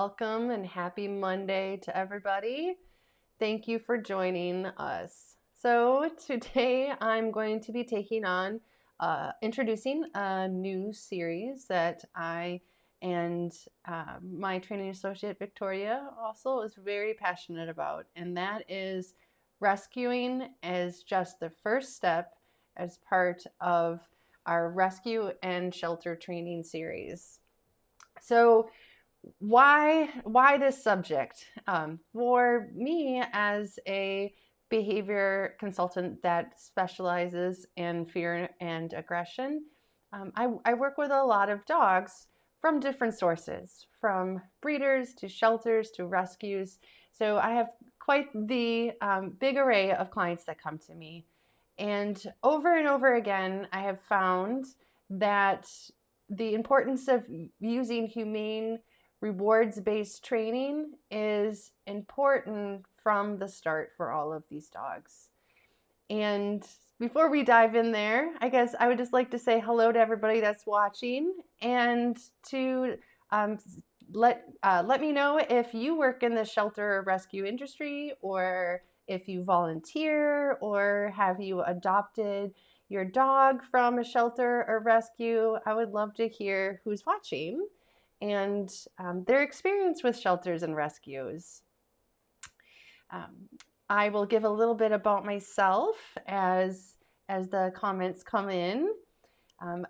Welcome and happy Monday to everybody. Thank you for joining us. So today I'm going to be introducing a new series that I and my training associate Victoria also is very passionate about, and that is rescuing as just the first step as part of our rescue and shelter training series. So why this subject? For me, as a behavior consultant that specializes in fear and aggression, I work with a lot of dogs from different sources, from breeders to shelters to rescues. So I have quite the big array of clients that come to me. And over again, I have found that the importance of using humane rewards-based training is important from the start for all of these dogs. And before we dive in there, I guess I would just like to say hello to everybody that's watching, and to let me know if you work in the shelter or rescue industry, or if you volunteer, or have you adopted your dog from a shelter or rescue. I would love to hear who's watching and their experience with shelters and rescues. I will give a little bit about myself as the comments come in.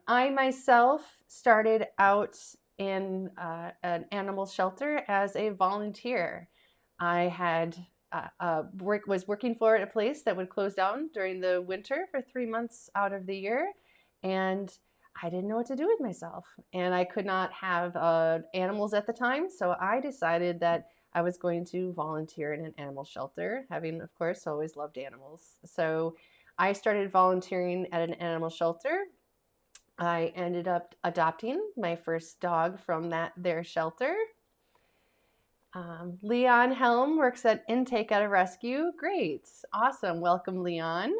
I myself started out in an animal shelter as a volunteer. I had was working for a place that would close down during the winter for 3 months out of the year, and I didn't know what to do with myself, and I could not have animals at the time, so I decided that I was going to volunteer in an animal shelter, having, of course, always loved animals. So I started volunteering at an animal shelter. I ended up adopting my first dog from their shelter. Leon Helm works at intake at a rescue. Great, awesome, welcome Leon.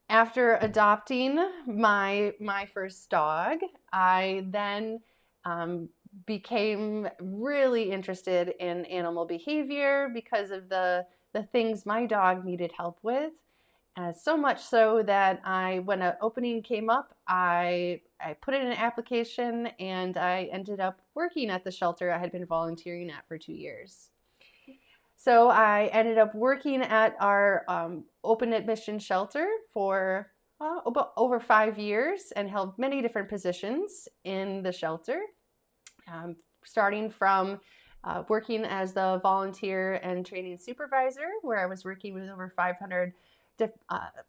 After adopting my first dog, I then became really interested in animal behavior because of the things my dog needed help with. So much so that when an opening came up, I put in an application, and I ended up working at the shelter I had been volunteering at for 2 years. So I ended up working at our open admission shelter for over 5 years, and held many different positions in the shelter, starting from working as the volunteer and training supervisor, where I was working with over 500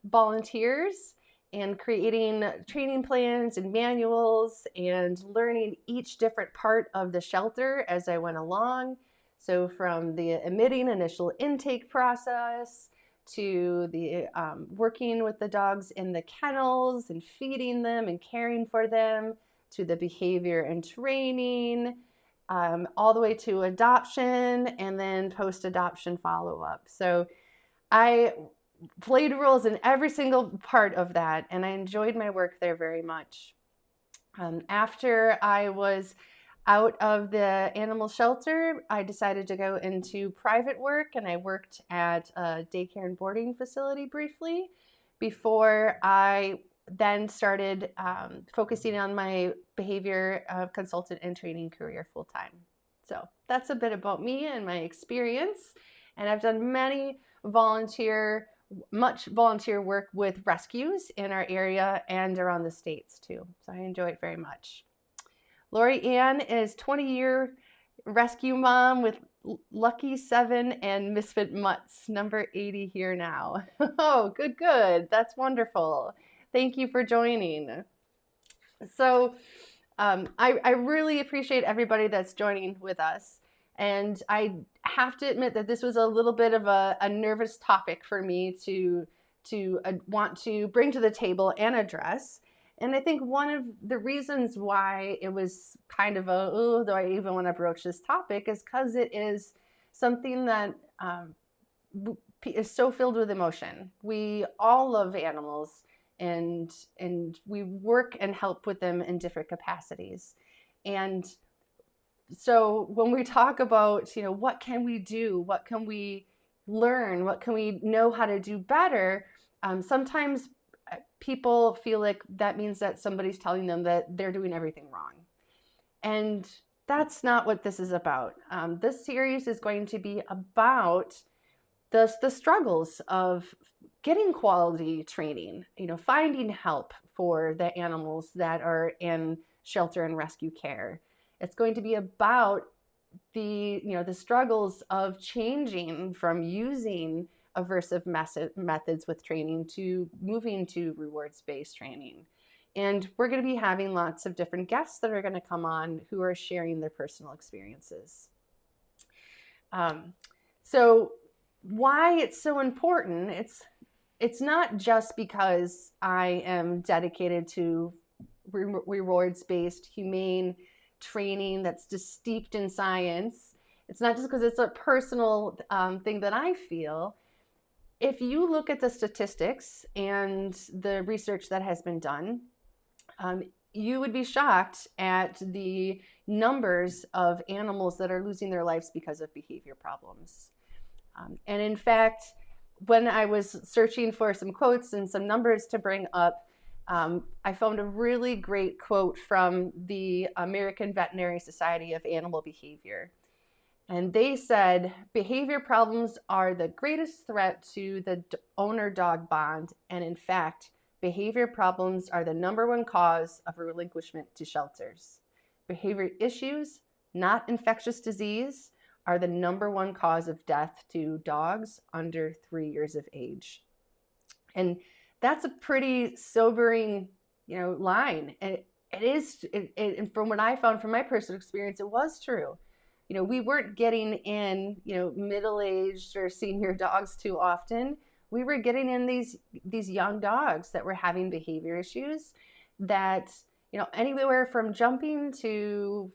volunteers and creating training plans and manuals and learning each different part of the shelter as I went along. So from the emitting initial intake process to the working with the dogs in the kennels and feeding them and caring for them, to the behavior and training, all the way to adoption and then post-adoption follow-up. So I played roles in every single part of that, and I enjoyed my work there very much. After I was out of the animal shelter, I decided to go into private work, and I worked at a daycare and boarding facility briefly before I then started focusing on my behavior consultant and training career full-time. So that's a bit about me and my experience, and I've done much volunteer work with rescues in our area and around the States too. So I enjoy it very much. Lori Ann is 20-year rescue mom with Lucky 7 and Misfit Mutts, number 80 here now. Oh, good. That's wonderful. Thank you for joining. So I really appreciate everybody that's joining with us. And I have to admit that this was a little bit of a nervous topic for me to want to bring to the table and address. And I think one of the reasons why it was kind of do I even want to broach this topic, is because it is something that is so filled with emotion. We all love animals, and we work and help with them in different capacities. And So when we talk about, what can we do? What can we learn? What can we know how to do better? Sometimes people feel like that means that somebody's telling them that they're doing everything wrong. And that's not what this is about. This series is going to be about the struggles of getting quality training, finding help for the animals that are in shelter and rescue care. It's going to be about the struggles of changing from using aversive methods with training to moving to rewards-based training. And we're going to be having lots of different guests that are going to come on who are sharing their personal experiences. So why it's so important, it's not just because I am dedicated to rewards-based, humane training that's just steeped in science. It's not just because it's a personal thing that I feel. If you look at the statistics and the research that has been done, you would be shocked at the numbers of animals that are losing their lives because of behavior problems. And in fact, when I was searching for some quotes and some numbers to bring up, I found a really great quote from the American Veterinary Society of Animal Behavior. And they said, behavior problems are the greatest threat to the owner-dog bond. And in fact, behavior problems are the #1 cause of relinquishment to shelters. Behavior issues, not infectious disease, are the #1 cause of death to dogs under 3 years of age. And that's a pretty sobering, line. And it is, and from what I found from my personal experience, it was true. We weren't getting in, middle-aged or senior dogs too often. We were getting in these young dogs that were having behavior issues that, anywhere from jumping to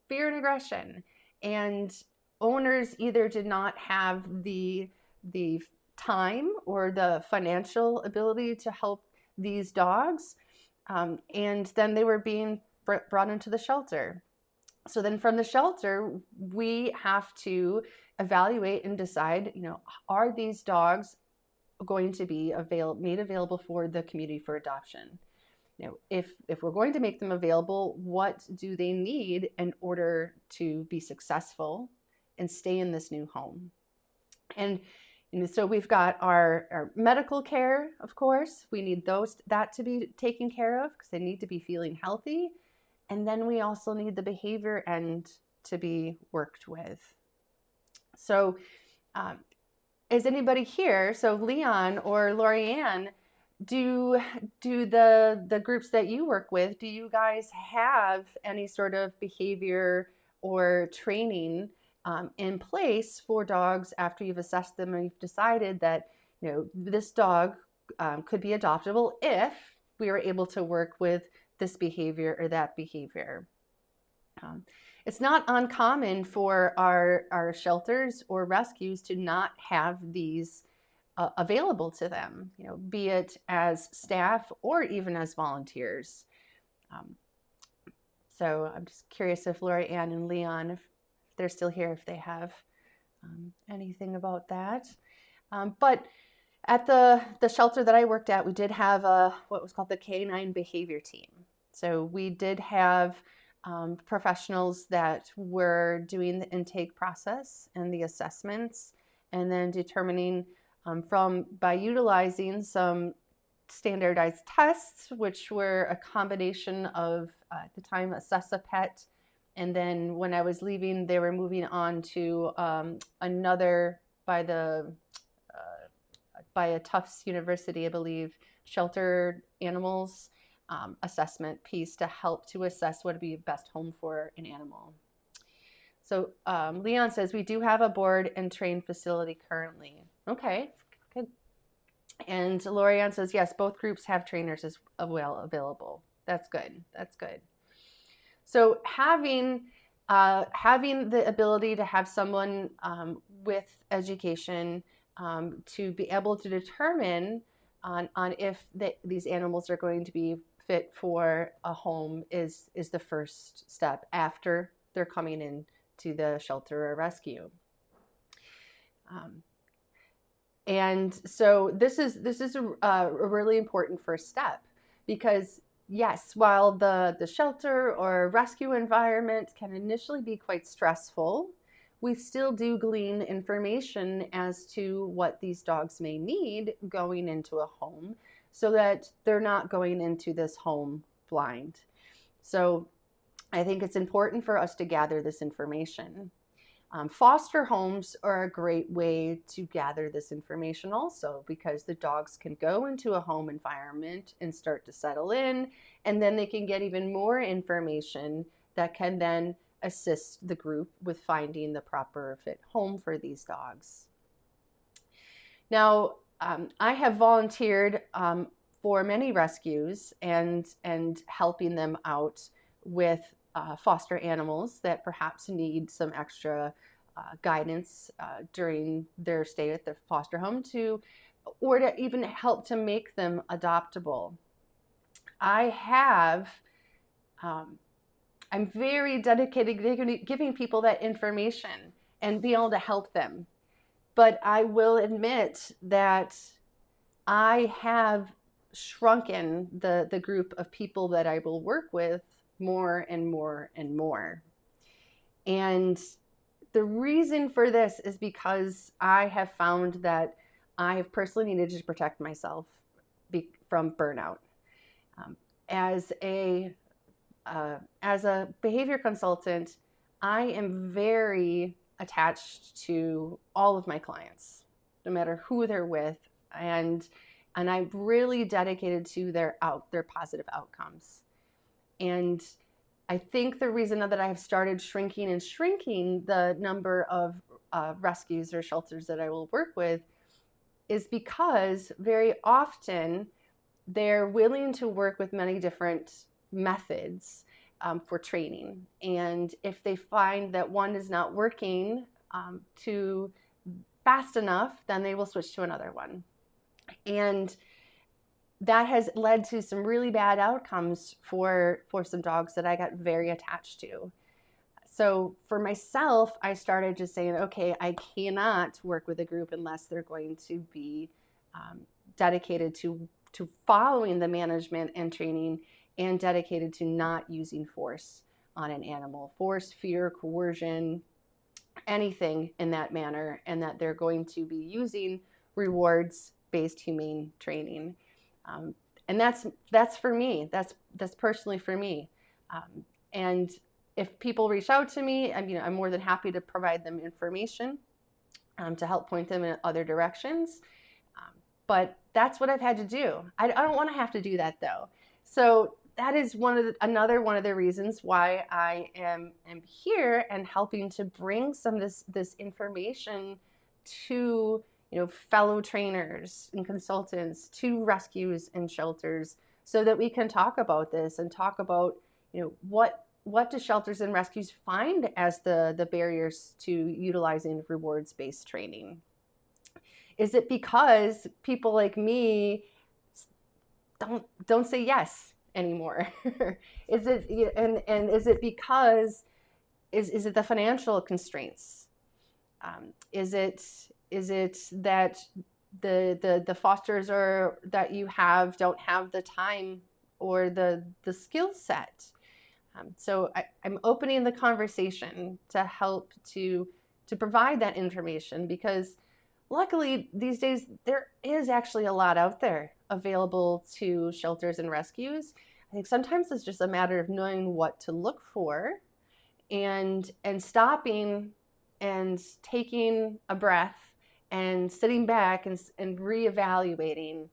fear and aggression. And owners either did not have the time or the financial ability to help these dogs, and then they were being brought into the shelter. So then from the shelter, we have to evaluate and decide, are these dogs going to be made available for the community for adoption? If we're going to make them available, what do they need in order to be successful and stay in this new home? And so we've got our medical care, of course. We need that to be taken care of because they need to be feeling healthy. And then we also need the behavior end to be worked with. So is anybody here, so Leon or Lorianne, do the groups that you work with, do you guys have any sort of behavior or training in place for dogs after you've assessed them and you've decided that this dog could be adoptable if we were able to work with this behavior or that behavior? It's not uncommon for our shelters or rescues to not have these available to them, be it as staff or even as volunteers. So I'm just curious if Lorianne and Leon, if they're still here, if they have anything about that. But at the shelter that I worked at, we did have what was called the Canine Behavior Team. So we did have professionals that were doing the intake process and the assessments, and then determining by utilizing some standardized tests, which were a combination of, at the time, Assess-a-Pet, and then when I was leaving, they were moving on to another by a Tufts University, I believe, sheltered animals assessment piece to help to assess what would be best home for an animal. So Leon says, we do have a board and train facility currently. Okay, good. And Lorianne says, yes, both groups have trainers as well available. That's good. That's good. So having the ability to have someone with education to be able to determine on if these animals are going to be fit for a home is the first step after they're coming in to the shelter or rescue. And so this is a really important first step, because yes, while the shelter or rescue environment can initially be quite stressful, we still do glean information as to what these dogs may need going into a home, so that they're not going into this home blind. So I think it's important for us to gather this information. Foster homes are a great way to gather this information also, because the dogs can go into a home environment and start to settle in, and then they can get even more information that can then assist the group with finding the proper fit home for these dogs. Now, I have volunteered for many rescues and helping them out with foster animals that perhaps need some extra guidance during their stay at the foster home, or to even help to make them adoptable. I'm very dedicated to giving people that information and being able to help them. But I will admit that I have shrunken the group of people that I will work with more and more and more. And the reason for this is because I have found that I have personally needed to protect myself from burnout. As a behavior consultant, I am very attached to all of my clients, no matter who they're with, and I'm really dedicated to their positive outcomes. And I think the reason that I have started shrinking the number of rescues or shelters that I will work with is because very often they're willing to work with many different methods for training. And if they find that one is not working too fast enough, then they will switch to another one. And that has led to some really bad outcomes for some dogs that I got very attached to. So for myself, I started just saying, okay, I cannot work with a group unless they're going to be dedicated to following the management and training, and dedicated to not using force on an animal. Force, fear, coercion, anything in that manner, and that they're going to be using rewards-based humane training. And that's for me. That's personally for me. And if people reach out to me, I'm more than happy to provide them information to help point them in other directions. But that's what I've had to do. I don't want to have to do that though. So that is another one of the reasons why I am here and helping to bring some of this information to fellow trainers and consultants, to rescues and shelters, so that we can talk about this and talk about what do shelters and rescues find as the barriers to utilizing rewards-based training. Is it because people like me don't say yes anymore? Is it and is it because is it the financial constraints? Is it that the fosters that you don't have the time or the skill set? So I'm opening the conversation to help to provide that information, because luckily these days there is actually a lot out there available to shelters and rescues. I think sometimes it's just a matter of knowing what to look for and stopping and taking a breath and sitting back and reevaluating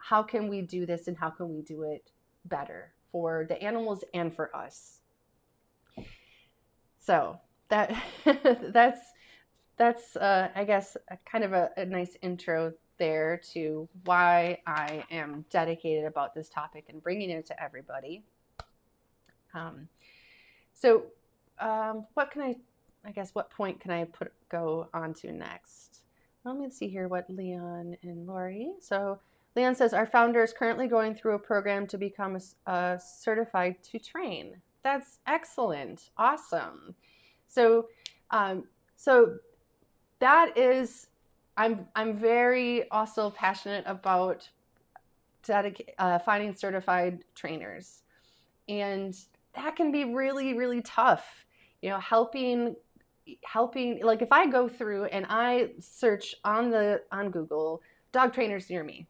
how can we do this and how can we do it better for the animals and for us. So that's I guess kind of a nice intro there to why I am dedicated about this topic and bringing it to everybody. What point can I go on to next? Let me see here what Leon and Lori. So Leon says, our founder is currently going through a program to become certified to train. That's excellent. Awesome. So, um, so that is, I'm very also passionate about finding certified trainers, and that can be really, really tough. Helping, like if I go through and I search on Google dog trainers near me,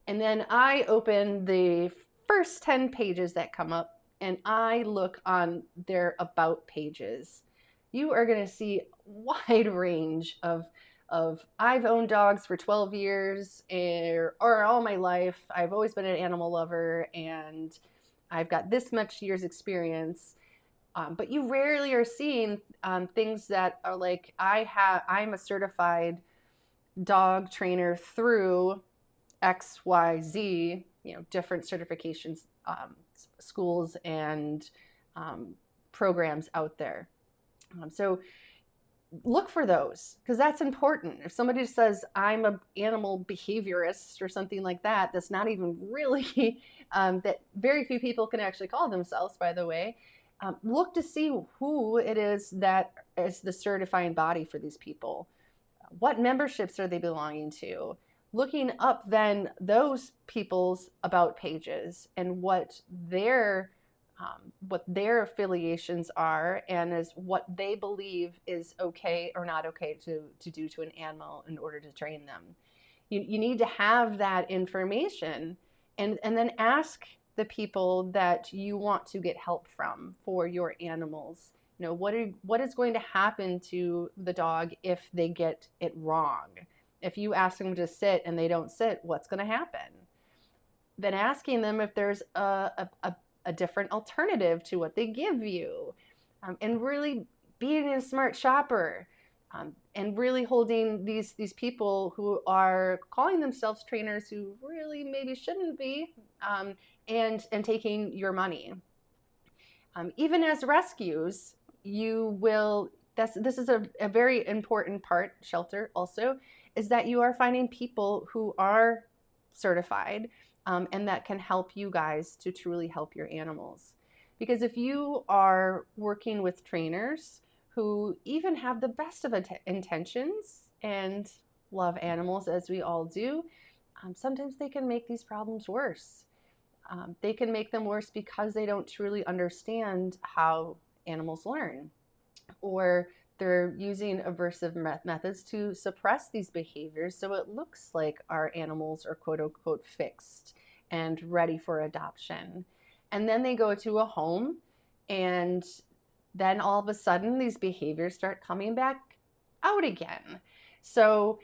and then I open the first 10 pages that come up and I look on their about pages, you are going to see a wide range of I've owned dogs for 12 years or all my life. I've always been an animal lover and I've got this much years experience. But you rarely are seeing things that are like I'm a certified dog trainer through XYZ, different certifications, schools and programs out there. So look for those, because that's important. If somebody says I'm an animal behaviorist or something like that, that's not even really, that very few people can actually call themselves, by the way. Look to see who it is that is the certifying body for these people. What memberships are they belonging to? Looking up then those people's about pages and what their affiliations are, and is what they believe is okay or not okay to do to an animal in order to train them. You need to have that information, and then ask the people that you want to get help from for your animals. What is going to happen to the dog if they get it wrong? If you ask them to sit and they don't sit, what's going to happen? Then asking them if there's a different alternative to what they give you, and really being a smart shopper, and really holding these people who are calling themselves trainers who really maybe shouldn't be, and taking your money. Even as rescues, this is a very important part, shelter also, is that you are finding people who are certified, and that can help you guys to truly help your animals. Because if you are working with trainers who even have the best of intentions and love animals, as we all do, sometimes they can make these problems worse. They can make them worse because they don't truly understand how animals learn, or they're using aversive methods to suppress these behaviors so it looks like our animals are quote unquote fixed and ready for adoption. And then they go to a home, and then all of a sudden these behaviors start coming back out again. So,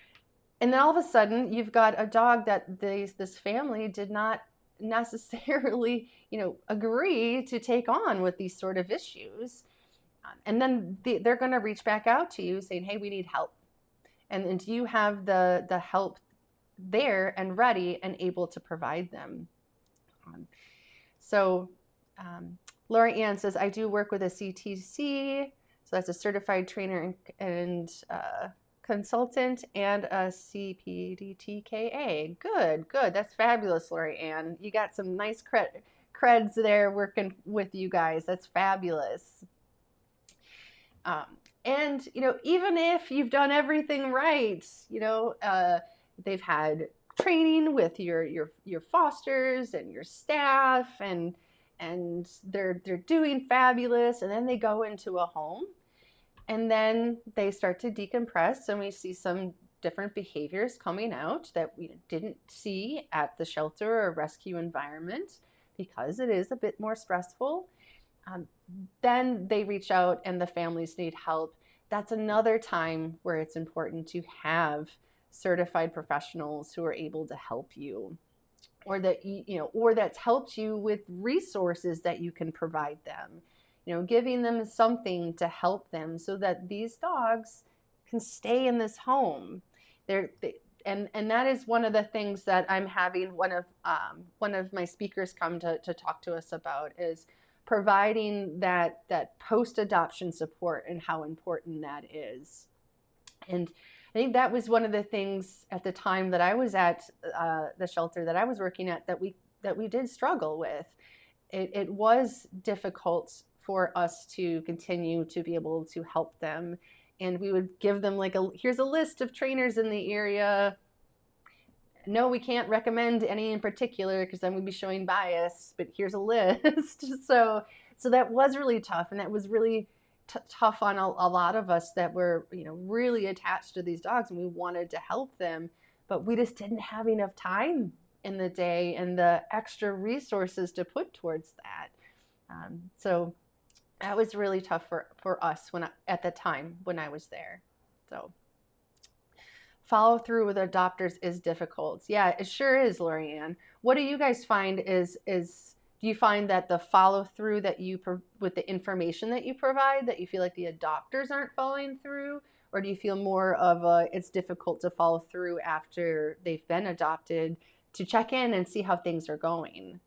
and then all of a sudden you've got a dog that this family did not necessarily, agree to take on with these sort of issues. And then they're going to reach back out to you saying, hey, we need help. And do you have the help there and ready and able to provide them? So Laura Ann says, I do work with a CTC. So that's a certified trainer and consultant, and a CPDTKA. Good. That's fabulous, Laura Ann. You got some nice creds there working with you guys. That's fabulous. And even if you've done everything right, they've had training with your fosters and your staff, and they're doing fabulous, and then they go into a home, and then they start to decompress, and we see some different behaviors coming out that we didn't see at the shelter or rescue environment because it is a bit more stressful. Then they reach out and the families need help. That's another time where it's important to have certified professionals who are able to help you, or that's helped you with resources that you can provide them, giving them something to help them so that these dogs can stay in this home. And that is one of the things that I'm having one of my speakers come to talk to us about, is providing that post-adoption support and how important that is. And I think that was one of the things at the time that I was at the shelter that I was working at that we did struggle with. It was difficult for us to continue to be able to help them. And we would give them like here's a list of trainers in the area. No, we can't recommend any in particular because then we'd be showing bias, but here's a list. So that was really tough, and that was really tough on a lot of us that were, really attached to these dogs, and we wanted to help them, but we just didn't have enough time in the day and the extra resources to put towards that. So that was really tough for us at the time when I was there. So follow through with adopters is difficult. Yeah, it sure is, Lorianne. What do you guys find do you find that the follow through that with the information that you provide, that you feel like the adopters aren't following through? Or do you feel more of it's difficult to follow through after they've been adopted to check in and see how things are going?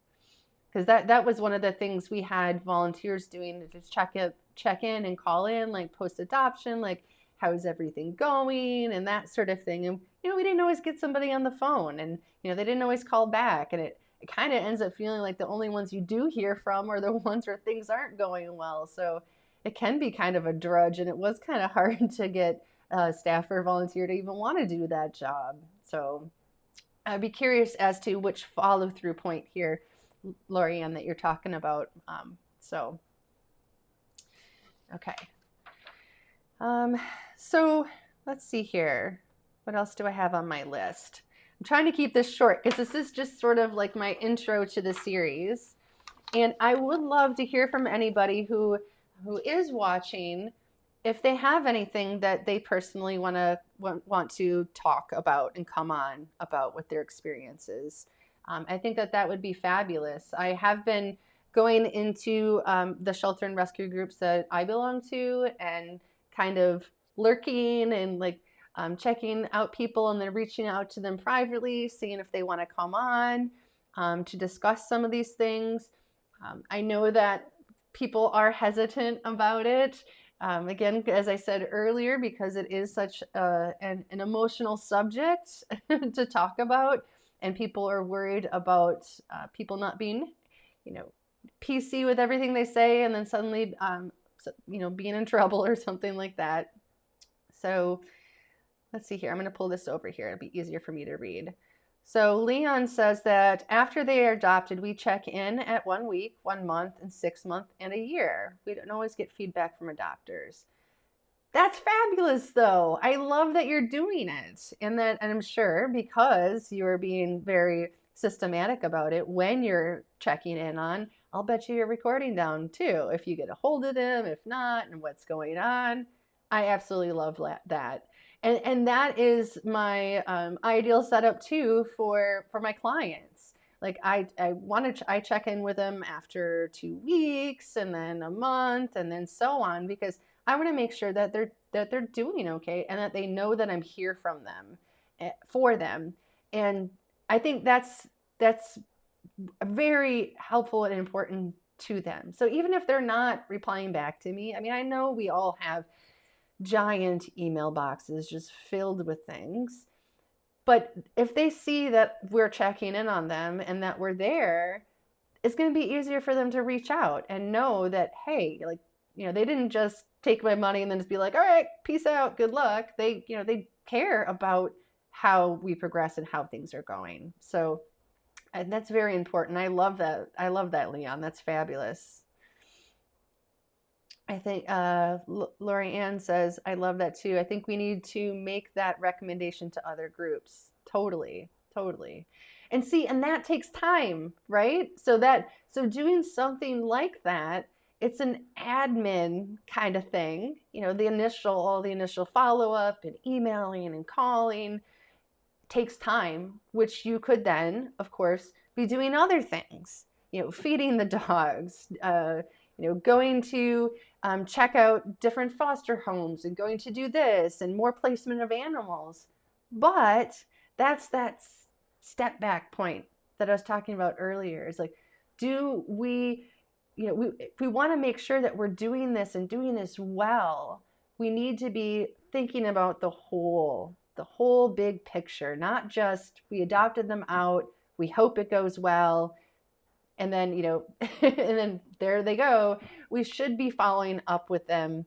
Because that was one of the things we had volunteers doing, to just check in and call in, like post adoption, like how's everything going and that sort of thing. And we didn't always get somebody on the phone, and they didn't always call back, and it kind of ends up feeling like the only ones you do hear from are the ones where things aren't going well. So it can be kind of a drudge, and it was kind of hard to get staff or volunteer to even want to do that job. So I'd be curious as to which follow through point here, Lorianne, that you're talking about. Okay. So let's see here. What else do I have on my list? I'm trying to keep this short because this is just sort of like my intro to the series. And I would love to hear from anybody who is watching, if they have anything that they personally want to talk about and come on about with their experiences. I think that would be fabulous. I have been going into the shelter and rescue groups that I belong to, and kind of lurking and like checking out people, and then reaching out to them privately, seeing if they want to come on to discuss some of these things. I know that people are hesitant about it. Again, as I said earlier, because it is such an emotional subject to talk about, and people are worried about people not being, PC with everything they say, and then suddenly, being in trouble or something like that. So let's see here. I'm going to pull this over here. It'll be easier for me to read. So Leon says that after they are adopted, we check in at 1 week, 1 month, and 6 months, and a year. We don't always get feedback from adopters. That's fabulous, though. I love that you're doing it. And I'm sure because you're being very systematic about it when you're checking in on, I'll bet you're recording down too, if you get a hold of them, if not, and what's going on. I absolutely love that. And that is my ideal setup too for my clients. Like I check in with them after 2 weeks, and then a month, and then so on, because I want to make sure that they're doing okay, and that they know that I'm here from them, for them. And I think that's very helpful and important to them. So even if they're not replying back to me, I mean, I know we all have giant email boxes just filled with things, but if they see that we're checking in on them and that we're there, it's going to be easier for them to reach out and know that, hey, like, they didn't just take my money and then just be like, all right, peace out, good luck. They care about how we progress and how things are going. So that's very important. I love that, Leon. That's fabulous. I think Lori Ann says, I love that too. I think we need to make that recommendation to other groups. Totally. And see, and that takes time, right? So doing something like that, it's an admin kind of thing. All the initial follow-up and emailing and calling takes time, which you could then, of course, be doing other things, feeding the dogs, going to check out different foster homes, and going to do this and more placement of animals. But that's that step back point that I was talking about earlier. It's like, do we, if we want to make sure that we're doing this and doing this well, we need to be thinking about the whole big picture, not just we adopted them out, we hope it goes well. and then, and then there they go. We should be following up with them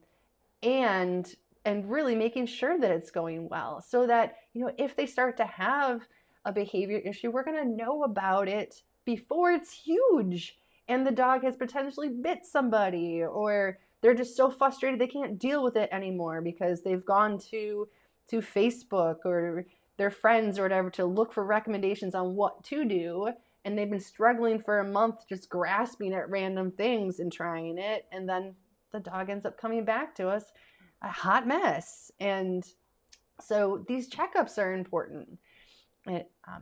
and really making sure that it's going well, so that, if they start to have a behavior issue, we're going to know about it before it's huge and the dog has potentially bit somebody, or they're just so frustrated they can't deal with it anymore because they've gone to Facebook or their friends or whatever to look for recommendations on what to do, and they've been struggling for a month just grasping at random things and trying it, and then the dog ends up coming back to us a hot mess. And so these checkups are important.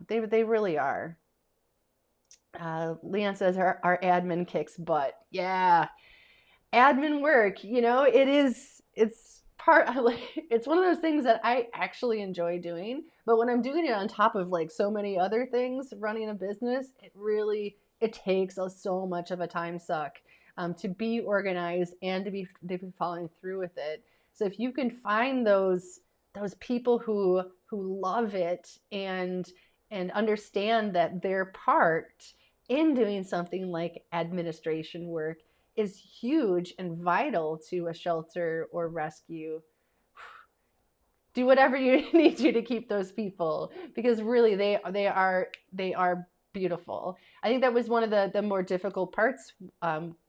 They really are. Leon says our admin kicks butt. Yeah, admin work. It's part. It's one of those things that I actually enjoy doing. But when I'm doing it on top of like so many other things, running a business, it takes so much of a time suck to be organized and to be following through with it. So if you can find those people who love it and understand that their part in doing something like administration work is huge and vital to a shelter or rescue, do whatever you need to keep those people, because really they are beautiful. I think that was one of the more difficult parts,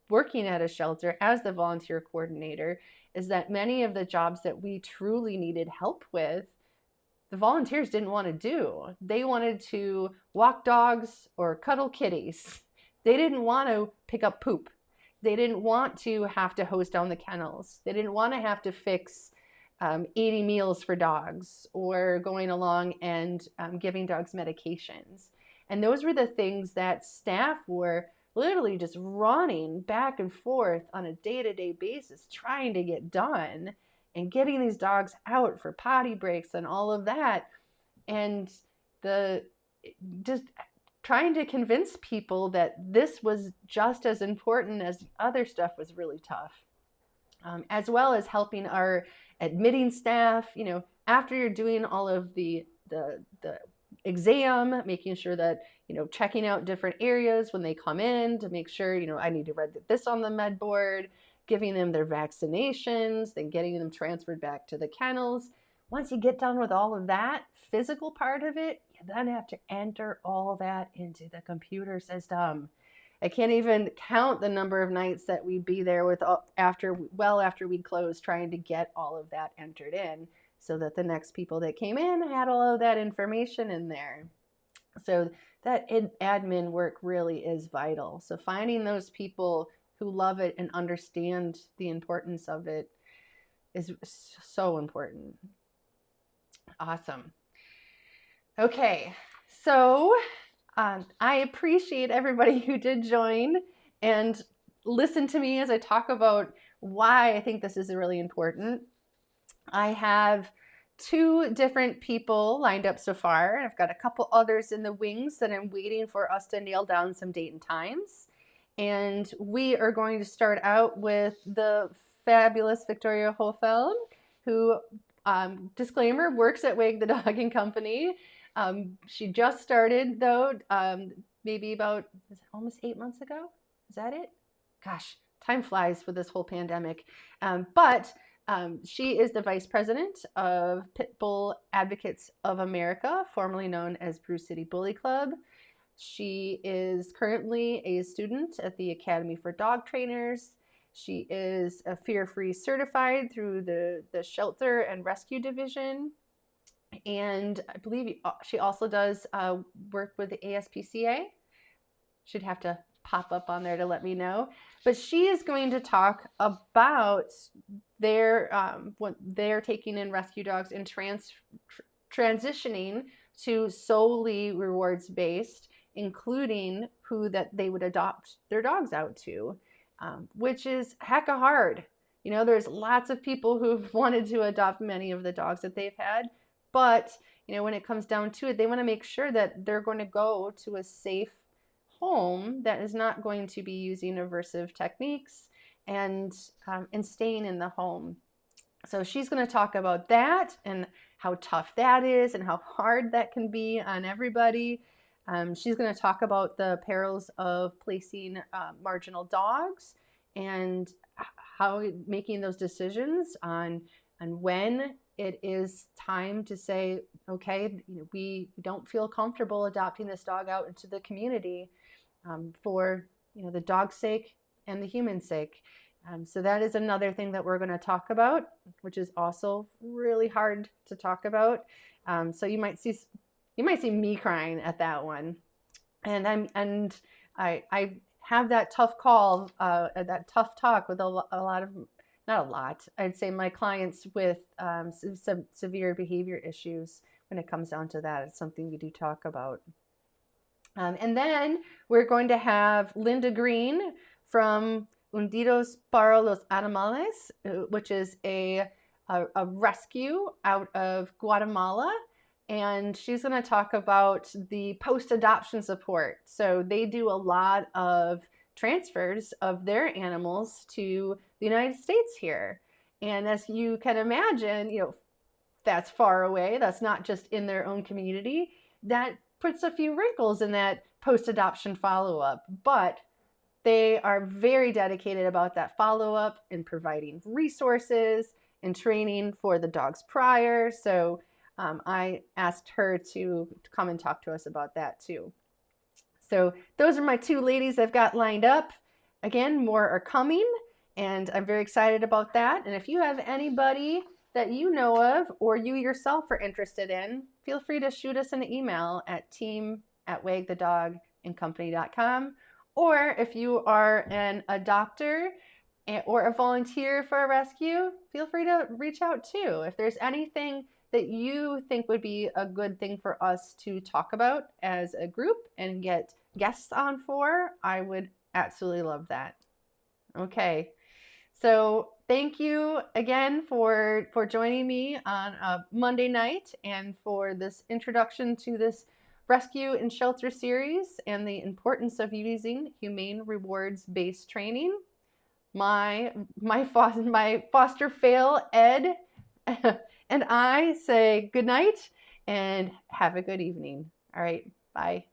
working at a shelter as the volunteer coordinator, is that many of the jobs that we truly needed help with, the volunteers didn't want to do. They wanted to walk dogs or cuddle kitties. They didn't want to pick up poop. They didn't want to have to hose down the kennels. They didn't want to have to fix eating meals for dogs or going along and giving dogs medications. And those were the things that staff were literally just running back and forth on a day-to-day basis trying to get done, and getting these dogs out for potty breaks and all of that. And just trying to convince people that this was just as important as the other stuff was really tough. As well as helping our admitting staff, after you're doing all of the exam, making sure that, checking out different areas when they come in to make sure, I need to read this on the med board, giving them their vaccinations, then getting them transferred back to the kennels. Once you get done with all of that physical part of it, you then have to enter all that into the computer system. I can't even count the number of nights that we'd be there with after we'd closed, trying to get all of that entered in so that the next people that came in had all of that information in there. So that admin work really is vital. So finding those people who love it and understand the importance of it is so important. Awesome. Okay, so I appreciate everybody who did join and listen to me as I talk about why I think this is really important. I have 2 different people lined up so far. I've got a couple others in the wings that I'm waiting for us to nail down some date and times. And we are going to start out with the fabulous Victoria Hofeld, who, disclaimer, works at Wag the Dog and Company. She just started, though, maybe about almost 8 months ago. Is that it? Gosh, time flies with this whole pandemic. But she is the vice president of Pitbull Advocates of America, formerly known as Brew City Bully Club. She is currently a student at the Academy for Dog Trainers. She is a fear-free certified through the Shelter and Rescue Division. And I believe she also does work with the ASPCA. Should have to pop up on there to let me know. But she is going to talk about what they're taking in rescue dogs and transitioning to solely rewards based, including who that they would adopt their dogs out to, which is hecka hard. There's lots of people who've wanted to adopt many of the dogs that they've had, but when it comes down to it, they want to make sure that they're going to go to a safe home that is not going to be using aversive techniques and staying in the home. So she's going to talk about that and how tough that is and how hard that can be on everybody. She's going to talk about the perils of placing marginal dogs and how making those decisions on when it is time to say, okay, we don't feel comfortable adopting this dog out into the community for the dog's sake and the human sake. So that is another thing that we're going to talk about, which is also really hard to talk about. So you might see me crying at that one, and I have that tough call, that tough talk with a lot of, not a lot, I'd say my clients with some severe behavior issues. When it comes down to that, it's something we do talk about. And then we're going to have Linda Green from Unidos para los Animales, which is a rescue out of Guatemala. And she's going to talk about the post-adoption support. So they do a lot of transfers of their animals to the United States here. And as you can imagine, that's far away. That's not just in their own community. That puts a few wrinkles in that post-adoption follow-up, but they are very dedicated about that follow-up and providing resources and training for the dogs prior. So I asked her to come and talk to us about that too. So those are my two ladies I've got lined up. Again, more are coming, and I'm very excited about that. And if you have anybody that you know of or you yourself are interested in, feel free to shoot us an email at team@wagthedogendcompany.com. Or if you are an adopter or a volunteer for a rescue, feel free to reach out too. If there's anything that you think would be a good thing for us to talk about as a group and get guests on for, I would absolutely love that. Okay. So thank you again for joining me on a Monday night and for this introduction to this rescue and shelter series and the importance of using humane rewards-based training. My foster fail, Ed, and I say good night and have a good evening. All right, bye.